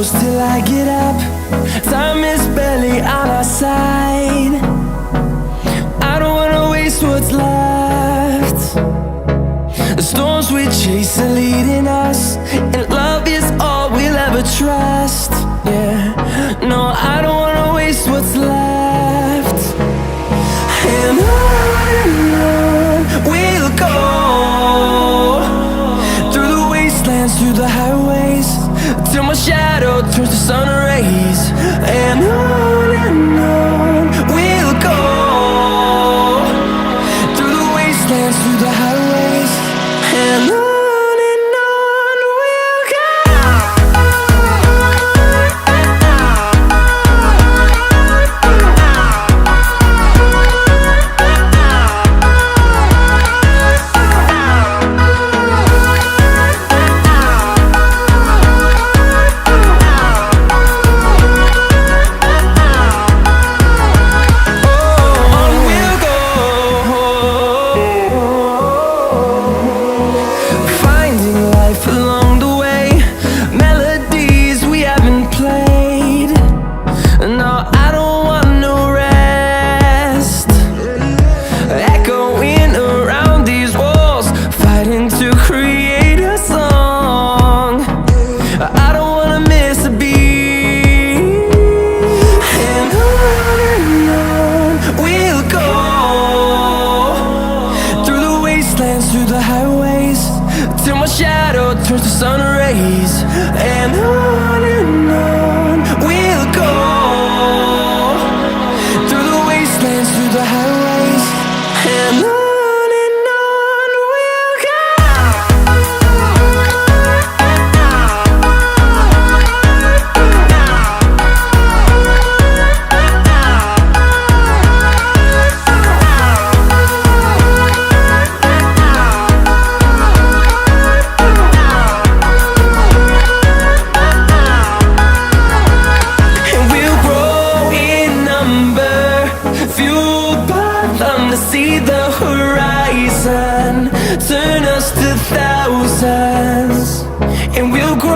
close till I get up. Time is barely on our side. I don't wanna waste what's left. The storms we chase are leading us, and love is all we'll ever trust. Yeah, no, I don't wanna waste what's left. And on we'll go, through the wastelands, through the highways, till my shadow turns to sun rays. And on we'll go, through the wastelands, through the highways, and on we'll go. Through the highways, till my shadow turns to sun rays. And on we'll go, through the wastelands, through the highways, and on we'll go. See the horizon turn us to thousands, and we'll grow